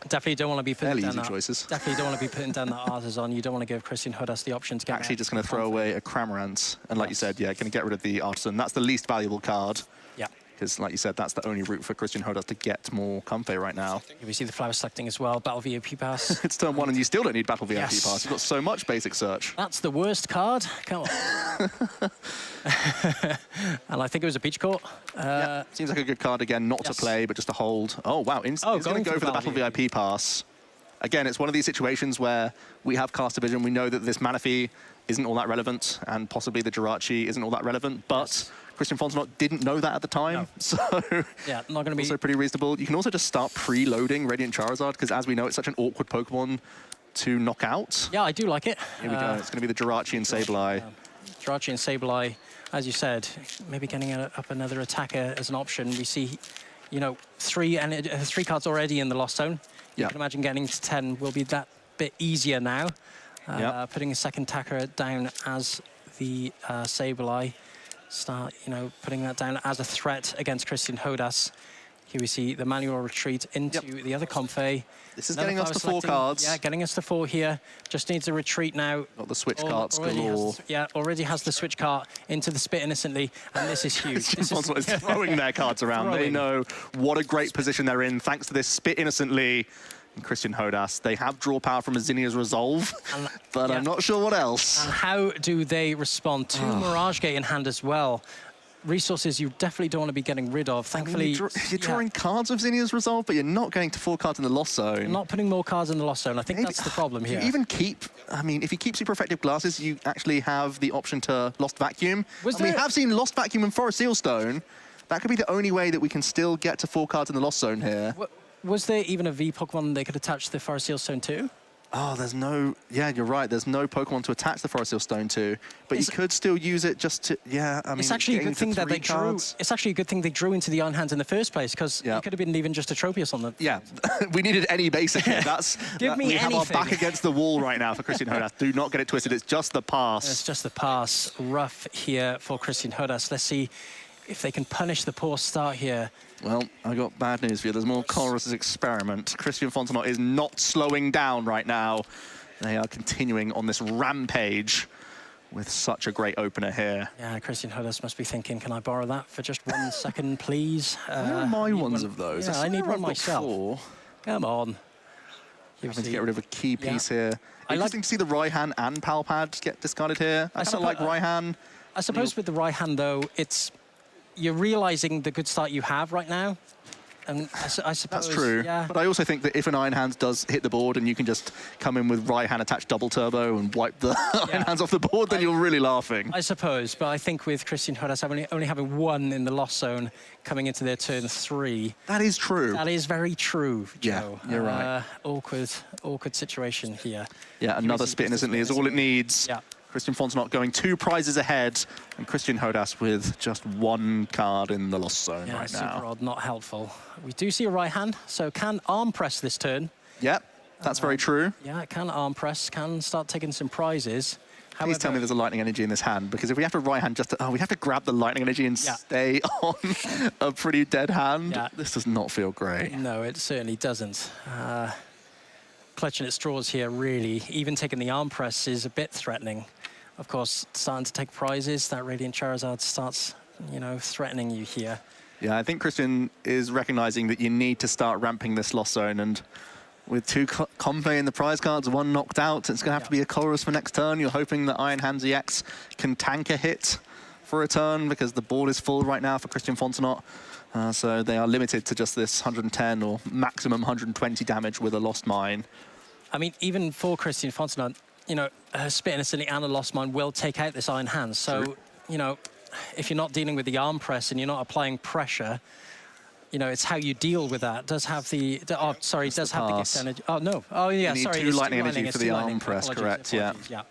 B: Definitely don't want to be putting down
A: choices.
B: Definitely don't want to be putting down the Artisan. You don't want to give Kristian Hodas the option to get...
A: Actually just going to throw away a Cramorant. And like you said, yeah, going to get rid of the Artisan. That's the least valuable card.
B: Yeah.
A: Because, like you said, that's the only route for Kristian Hodas to get more Comfey right now.
B: We see the flower selecting as well, Battle VIP Pass.
A: It's turn 1 and you still don't need Battle VIP Pass. You've got so much basic search.
B: That's the worst card. Come on. And I think it was a Peach Court.
A: Yeah, seems like a good card again, not to play, but just to hold. Oh, wow. He's going to go for the Battle VIP Pass. Again, it's one of these situations where we have Caster Vision. We know that this Manaphy isn't all that relevant, and possibly the Jirachi isn't all that relevant, but Kristian Fontenot didn't know that at the time, so
B: yeah, not going to be
A: also pretty reasonable. You can also just start preloading Radiant Charizard, because as we know, it's such an awkward Pokemon to knock out.
B: Yeah, I do like it.
A: Here we go. It's going to be the Jirachi and Sableye.
B: Jirachi and Sableye, as you said, maybe getting up another attacker as an option. We see, you know, three cards already in the Lost Zone. You can imagine getting to 10 will be that bit easier now. Putting a second attacker down as the Sableye. Start, you know, putting that down as a threat against Kristian Hodas. Here we see the manual retreat into the other Comfey.
A: This is getting us to 4 cards.
B: Yeah, getting us to 4 here. Just needs a retreat now.
A: Got the switch carts galore.
B: Already has the switch cart into the Spit Innocently, and this is huge.
A: This is throwing their cards around. They know what a great position they're in, thanks to this Spit Innocently. And Kristian Hodas, they have draw power from a Zinnia's Resolve, but I'm not sure what else.
B: And how do they respond to Mirage Gate in hand as well? Resources you definitely don't want to be getting rid of. Thankfully,
A: you're drawing cards with Zinnia's Resolve, but you're not going to 4 cards in the Lost Zone.
B: You're not putting more cards in the Lost Zone. I think that's the problem here.
A: You even keep, I mean, if you keep Supereffective Glasses, you actually have the option to Lost Vacuum. We have seen Lost Vacuum and Forest Sealstone. That could be the only way that we can still get to 4 cards in the Lost Zone here.
B: Was there even a V Pokemon they could attach the Forest Sealstone to?
A: Oh, there's no... Yeah, you're right. There's no Pokemon to attach the Forest Sealstone to. But you could still use it just to... Yeah, I mean...
B: It's actually a good thing that they drew... It's actually a good thing they drew into the Iron Hands in the first place, because it could have been even just a Tropius on the...
A: Yeah, we needed any basic here. We have our back against the wall right now for Kristian Hodas. Do not get it twisted. It's just the pass.
B: It's just the pass. Rough here for Kristian Hodas. Let's see if they can punish the poor start here.
A: Well, I got bad news for you. There's more Colress's experiment. Kristian Fontenot is not slowing down right now. They are continuing on this rampage with such a great opener here.
B: Yeah, Kristian Hodas must be thinking, can I borrow that for just 1 second, please?
A: Where are my ones of those?
B: Yeah, I need one myself. 4. Come on.
A: You have to get rid of a key piece here. Interesting to see the Raihan and Palpad get discarded here. I kind of like Raihan.
B: I suppose with the Raihan, though, you're realizing the good start you have right now. And I suppose...
A: That's true.
B: Yeah.
A: But I also think that if an Iron Hands does hit the board and you can just come in with Raihan attached double turbo and wipe the Iron Hands off the board, then you're really laughing.
B: I suppose, but I think with Kristian Hodas only having 1 in the Lost Zone coming into their turn 3...
A: That is true.
B: That is very true, Joe.
A: Yeah, you're right.
B: Awkward situation here.
A: Yeah, another Spit Innocently is all it needs.
B: Yeah.
A: Kristian Fontenot going 2 prizes ahead, and Kristian Hodas with just 1 card in the Lost Zone right now.
B: Super odd, not helpful. We do see a Raihan, so can arm press this turn.
A: Yep, that's very true.
B: Yeah, it can arm press, can start taking some prizes.
A: Please tell me there's a Lightning Energy in this hand, because if we have to Raihan just to, we have to grab the Lightning Energy and stay on a pretty dead hand. This does not feel great.
B: No, it certainly doesn't. Clutching at straws here, really. Even taking the arm press is a bit threatening. Of course, starting to take prizes. That Radiant Charizard starts you know, threatening you here.
A: Yeah, I think Kristian is recognizing that you need to start ramping this Lost Zone, and with 2 Comfey in the prize cards, 1 knocked out, it's going to have to be a Colress for next turn. You're hoping that Iron Hands EX can tank a hit for a turn, because the board is full right now for Kristian Fontenot. So they are limited to just this 110 or maximum 120 damage with a Lost Mine.
B: I mean, even for Kristian Fontenot, you know, her Spit Innocently and a Lost Mine will take out this Iron Hands. So,
A: True.
B: You know, if you're not dealing with the arm press and you're not applying pressure, you know, it's how you deal with that. Does have the oh, sorry, does have the Gift Energy. Oh, no. Oh, yeah,
A: you need
B: sorry.
A: 2 lightning energy for the arm press,
B: Apologies,
A: correct, yeah.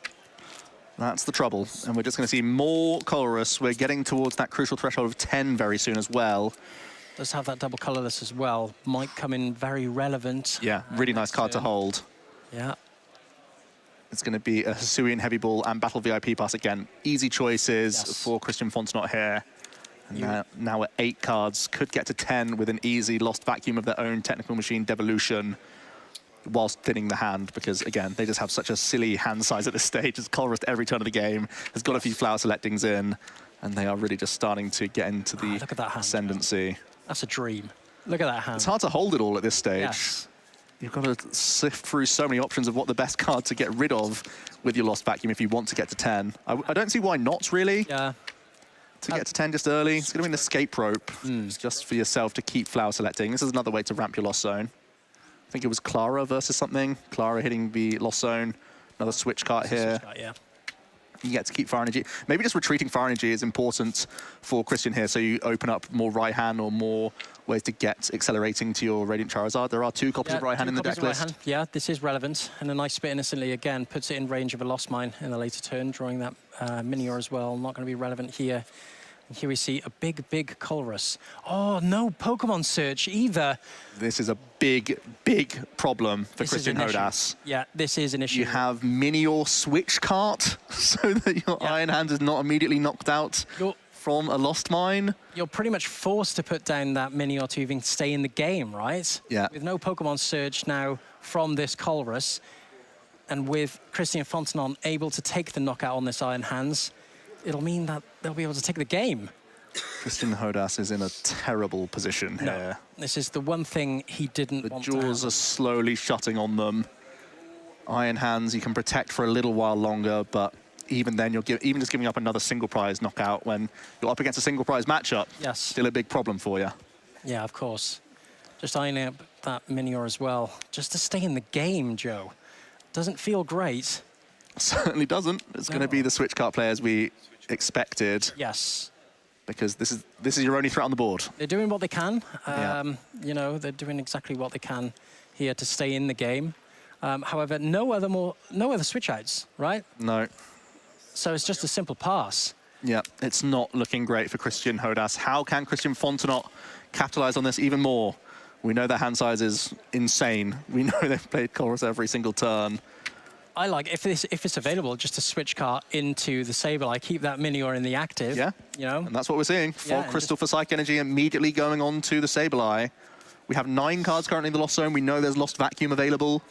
A: That's the trouble. And we're just going to see more Colress. We're getting towards that crucial threshold of 10 very soon as well.
B: Does have that double colorless as well. Might come in very relevant.
A: Yeah, really nice card to hold.
B: Yeah.
A: It's going to be a Hisuian Heavy Ball and Battle VIP Pass again. Easy choices for Kristian Fontenot here. And now at 8 cards, could get to 10 with an easy Lost Vacuum of their own Technical Machine Devolution, whilst thinning the hand, because again, they just have such a silly hand size at this stage. It's Colress every turn of the game, has got a few flower selectings in, and they are really just starting to get into the
B: look at that hand,
A: ascendancy.
B: That's a dream. Look at that hand.
A: It's hard to hold it all at this stage.
B: Yes.
A: You've got to sift through so many options of what the best card to get rid of with your Lost Vacuum if you want to get to 10. I don't see why not, really.
B: Yeah.
A: To get to 10 just early. It's going to be an Escape Rope just for yourself to keep flower selecting. This is another way to ramp your Lost Zone. I think it was Clara versus something. Clara hitting the Lost Zone. Another Switch Cart here.
B: Switch Cart, yeah.
A: You get to keep Fire Energy. Maybe just retreating Fire Energy is important for Kristian here, so you open up more Raihan or more ways to get accelerating to your Radiant Charizard. There are 2 copies of Raihan in the deck list.
B: Yeah, this is relevant. And a nice Spit Innocently, again, puts it in range of a Lost Mine in the later turn, drawing that Minior as well. Not going to be relevant here. And here we see a big, big Colress. Oh, no Pokemon search either.
A: This is a big, big problem for Kristian Hodas.
B: Yeah, this is an issue.
A: You have Minior Switch Cart, so that your Iron Hand is not immediately knocked out from a Lost Mine.
B: You're pretty much forced to put down that Minior to even stay in the game, right?
A: Yeah.
B: With no Pokemon search now from this Colress, and with Kristian Fontenot able to take the knockout on this Iron Hands, it'll mean that they'll be able to take the game.
A: Kristian Hodas is in a terrible position here.
B: This is the one thing he didn't want to have.
A: The jaws are slowly shutting on them. Iron Hands you can protect for a little while longer, but even then, you're even just giving up another single prize knockout when you're up against a single prize matchup.
B: Yes.
A: Still a big problem for you.
B: Yeah, of course. Just eyeing up that Minior as well, just to stay in the game, Joe. Doesn't feel great.
A: Certainly doesn't. It's going to be the Switch Cart players we expected.
B: Yes.
A: Because this is your only threat on the board.
B: They're doing what they can. You know, they're doing exactly what they can here to stay in the game. However, no other switch outs, right?
A: No.
B: So it's just a simple pass.
A: Yeah, it's not looking great for Kristian Hodas. How can Kristian Fontenot capitalize on this even more? We know their hand size is insane. We know they've played Colress every single turn.
B: I like, if it's available, just to switch cart into the Sableye, keep that Minior in the active.
A: Yeah,
B: you know?
A: And that's what we're seeing. Fog Crystal for Psych Energy immediately going on to the Sableye. We have 9 cards currently in the Lost Zone. We know there's Lost Vacuum available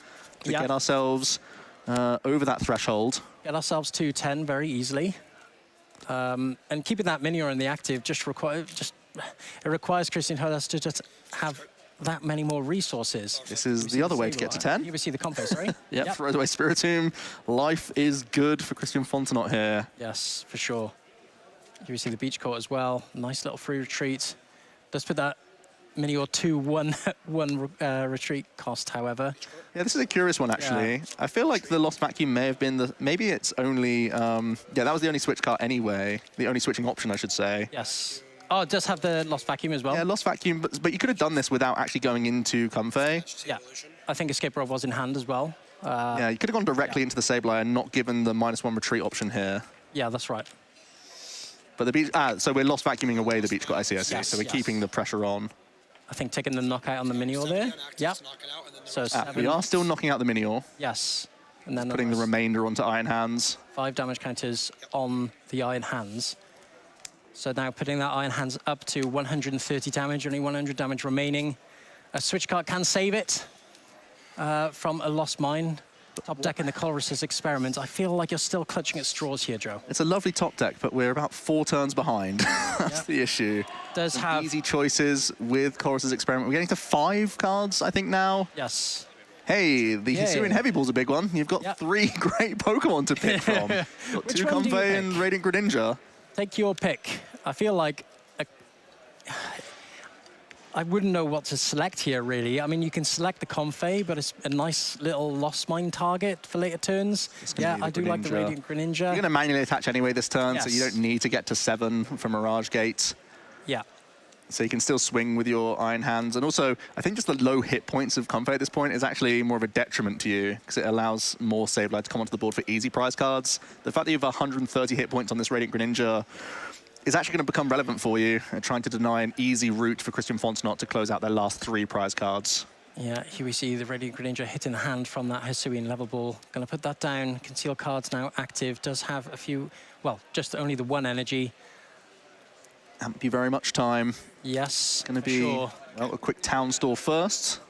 A: to get ourselves over that threshold.
B: Get ourselves to 10 very easily. And keeping that Minior in the active it requires Kristian Hodas to just have that many more resources.
A: This is the other way to get to 10.
B: You will see the Comfey, sorry.
A: Yep, throws away Spiritomb. Life is good for Kristian Fontenot here.
B: Yes, for sure. Here we see the Beach Court as well. Nice little free retreat. Does put that Minior 2-1 retreat cost, however. Yeah,
A: this is a curious one, actually. I feel like the Lost Vacuum may have been maybe it's only, yeah, that was the only switch card anyway. The only switching option, I should say.
B: Yes. Oh, it does have the Lost Vacuum as well.
A: Yeah, Lost Vacuum, but you could have done this without actually going into Comfey.
B: Yeah, I think Escape Rope was in hand as well.
A: Yeah, you could have gone directly into the Sableye and not given the -1 retreat option here.
B: Yeah, that's right.
A: But the beach, so we're Lost Vacuuming away the Beach Court, I see.
B: Yes,
A: so we're keeping the pressure on.
B: I think taking the knockout on the Minior there. Yeah. So
A: we are still knocking out the Minior.
B: Yes. And then
A: putting the remainder onto Iron Hands.
B: 5 damage counters on the Iron Hands. So now putting that Iron Hands up to 130 damage, only 100 damage remaining. A switch card can save it from a Lost Mine. Top deck in the Colress's experiment. I feel like you're still clutching at straws here, Joe.
A: It's a lovely top deck, but we're about 4 turns behind. That's the issue.
B: Does have
A: easy choices with Colress's experiment. We're getting to 5 cards, I think, now.
B: Yes.
A: Hey, the Hisuian Heavy Ball's a big one. You've got 3 great Pokemon to pick from. Got 2 Comfey and Radiant Greninja.
B: Take your pick. I feel like I wouldn't know what to select here, really. I mean, you can select the Comfey, but it's a nice little Lost Mine target for later turns. Yeah, I do like the Radiant Greninja.
A: You're going to manually attach anyway this turn, so you don't need to get to 7 from Mirage Gate.
B: Yeah.
A: So you can still swing with your Iron Hands. And also, I think just the low hit points of Comfey at this point is actually more of a detriment to you, because it allows more Sableye to come onto the board for easy prize cards. The fact that you have 130 hit points on this Radiant Greninja is actually going to become relevant for you, trying to deny an easy route for Kristian Fontenot to close out their last 3 prize cards.
B: Yeah, here we see the Radiant Greninja hitting the hand from that Hisuian level ball. Going to put that down. Conceal cards now active. Does have a few, well, just only the 1 energy.
A: Won't be very much time.
B: Yes,
A: going to be well, a quick Town Store first.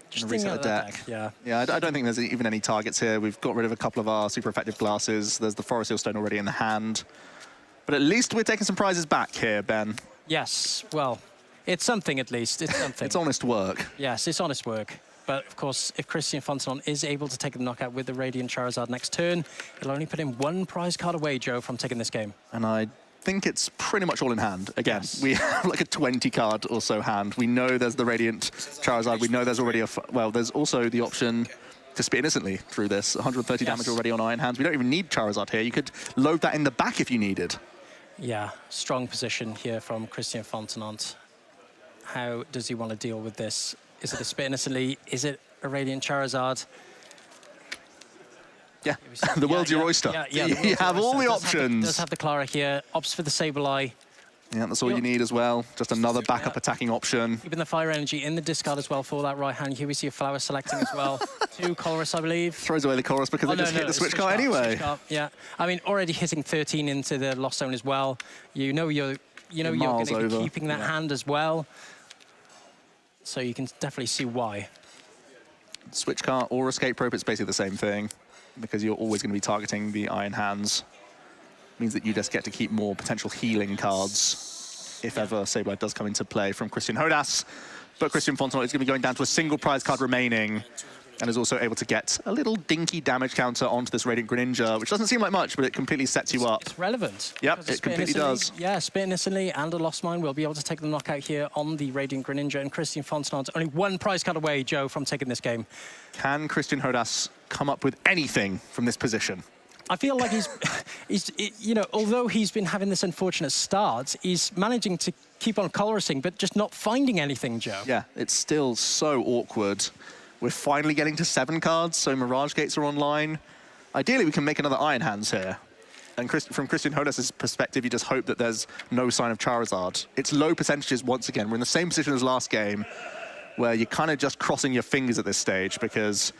B: Just
A: reset the deck.
B: Yeah,
A: I don't think there's even any targets here. We've got rid of a couple of our super effective glasses. There's the Forest Seal Stone already in the hand. But at least we're taking some prizes back here, Ben.
B: Yes, well, it's something at least. It's something.
A: It's honest work.
B: Yes, it's honest work. But of course, if Kristian Fontenot is able to take the knockout with the Radiant Charizard next turn, he'll only put him 1 prize card away, Joe, from taking this game.
A: And I think it's pretty much all in hand. Again, we have like a 20 card or so hand. We know there's the Radiant Charizard. We know there's already a, well, there's also the option to spit innocently through this. 130 damage already on Iron Hands. We don't even need Charizard here. You could load that in the back if you needed.
B: Yeah, strong position here from Kristian Fontenot. How does he want to deal with this? Is it a spit innocently? Is it a Radiant Charizard?
A: Yeah, the world's your oyster. You have all the options.
B: Does have the Clara here. Opts for the Sableye.
A: Yeah, that's all you need as well. Just another backup attacking option.
B: Even the Fire Energy in the discard as well for that right hand. Here we see a Flower selecting as well. 2 Colress, I believe.
A: Throws away the Colress because they just hit the Switch Cart anyway.
B: Yeah, I mean, already hitting 13 into the Lost Zone as well. You know you're going to be keeping that hand as well. So you can definitely see why.
A: Switch Cart or Escape Rope, it's basically the same thing, because you're always going to be targeting the Iron Hands. Means that you just get to keep more potential healing cards if ever Sableye does come into play from Kristian Hodas. But Kristian Fontenot is going to be going down to a single prize card remaining, and is also able to get a little dinky damage counter onto this Radiant Greninja, which doesn't seem like much, but it completely sets you up.
B: It's relevant.
A: Yep, it completely does.
B: Yeah, spit innocently and a Lost Mine will be able to take the knockout here on the Radiant Greninja, and Kristian Fontenot only 1 prize card away, Joe, from taking this game.
A: Can Kristian Hodas come up with anything from this position?
B: I feel like you know, although he's been having this unfortunate start, he's managing to keep on Colressing, but just not finding anything, Joe.
A: Yeah, it's still so awkward. We're finally getting to 7 cards, so Mirage Gates are online. Ideally, we can make another Iron Hands here. And from Kristian Hodas' perspective, you just hope that there's no sign of Charizard. It's low percentages once again. We're in the same position as last game, where you're kind of just crossing your fingers at this stage, because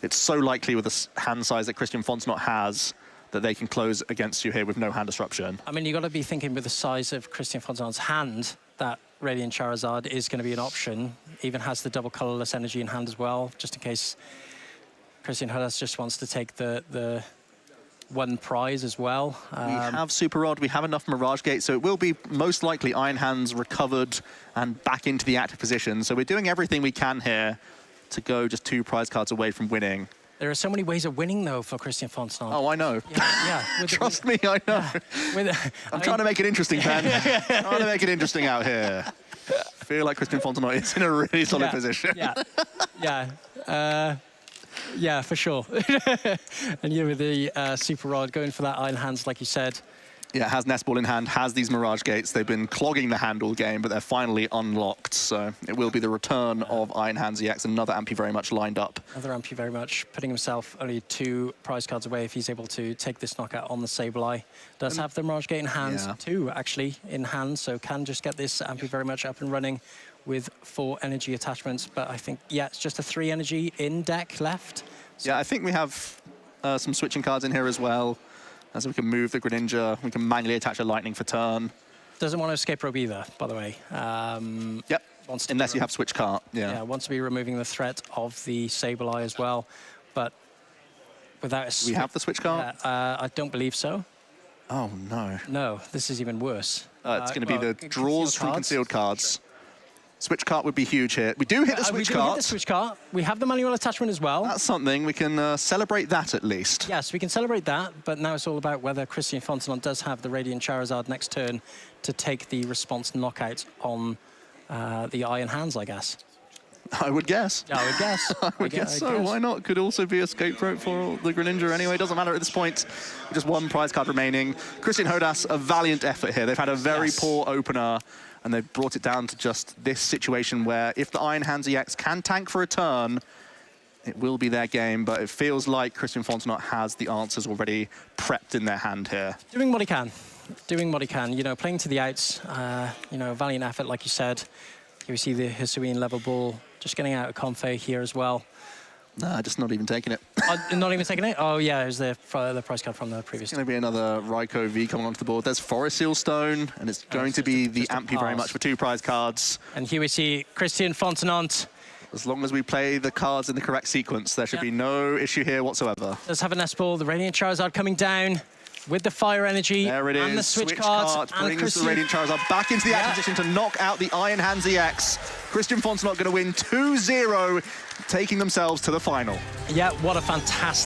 A: it's so likely with the hand size that Kristian Fontenot has that they can close against you here with no hand disruption.
B: I mean, you've got to be thinking with the size of Kristian Fontenot's hand that Radiant Charizard is going to be an option. Even has the double colorless energy in hand as well, just in case Kristian Hodas just wants to take the 1 prize as well.
A: We have Super Rod, we have enough Mirage Gate, so it will be most likely Iron Hands recovered and back into the active position. So we're doing everything we can here to go just 2 prize cards away from winning. There
B: are so many ways of winning, though, for Kristian Fontenot.
A: Oh, I know.
B: Yeah.
A: Trust me, I know. I'm trying to make it interesting, Ben. Trying to make it interesting out here. I feel like Kristian Fontenot is in a really solid position.
B: Yeah, for sure. And you with the Super Rod going for that Iron Hands, like you said.
A: Yeah, has Nest Ball in hand, has these Mirage Gates. They've been clogging the hand all game, but they're finally unlocked. So it will be the return of Iron Hands EX. Another Ampy very much lined up.
B: Another Ampy very much, putting himself only 2 prize cards away if he's able to take this knockout on the Sableye. Does have the Mirage Gate in hand, 2 actually in hand, so can just get this Ampy very much up and running with 4 energy attachments. But I think, yeah, it's just a 3 energy in deck left.
A: So yeah, I think we have some switching cards in here as well. As we can move the Greninja, we can manually attach a Lightning for turn.
B: Doesn't want to escape rope either, by the way.
A: Yep, unless you have Switch Cart. Yeah,
B: wants to be removing the threat of the Sableye as well. but without a switch.
A: We have the Switch Cart?
B: I don't believe so.
A: Oh, no.
B: No, this is even worse.
A: It's going to be the draws from concealed cards. Switch Cart would be huge here. We do hit the Switch Cart.
B: We do hit the Switch Cart. We have the manual attachment as well.
A: That's something. We can celebrate that at least.
B: Yes, we can celebrate that, but now it's all about whether Kristian Fontenot does have the Radiant Charizard next turn to take the response knockout on the Iron Hands, I guess.
A: I would guess.
B: Yeah, I would guess.
A: I would guess so. Why not? Could also be Escape Rope for the Greninja anyway. Doesn't matter at this point. Just one prize card remaining. Kristian Hodas, a valiant effort here. They've had a very poor opener, and they've brought it down to just this situation where if the Iron Hands EX can tank for a turn, it will be their game, but it feels like Kristian Fontenot has the answers already prepped in their hand here.
B: Doing what he can. Doing what he can. You know, playing to the outs. You know, valiant effort, like you said. Here we see the Hisuian level ball just getting out of Comfey here as well.
A: Nah, just not even taking it.
B: Not even taking it? Oh, yeah, it was the price card from the previous.
A: It's going to be another Raikou V coming onto the board. There's Forest Seal Stone, and it's going to be the amp you very much for 2 prize cards.
B: And here we see Kristian Fontenot.
A: As long as we play the cards in the correct sequence, there should be no issue here whatsoever.
B: Does have a Nest Ball, the Radiant Charizard coming down with the Fire Energy.
A: There it is.
B: And the Switch Cart.
A: Brings the Radiant Charizard back into the acquisition to knock out the Iron Hands EX. Kristian Fontenot going to win 2-0, taking themselves to the final.
B: Yeah, what a fantastic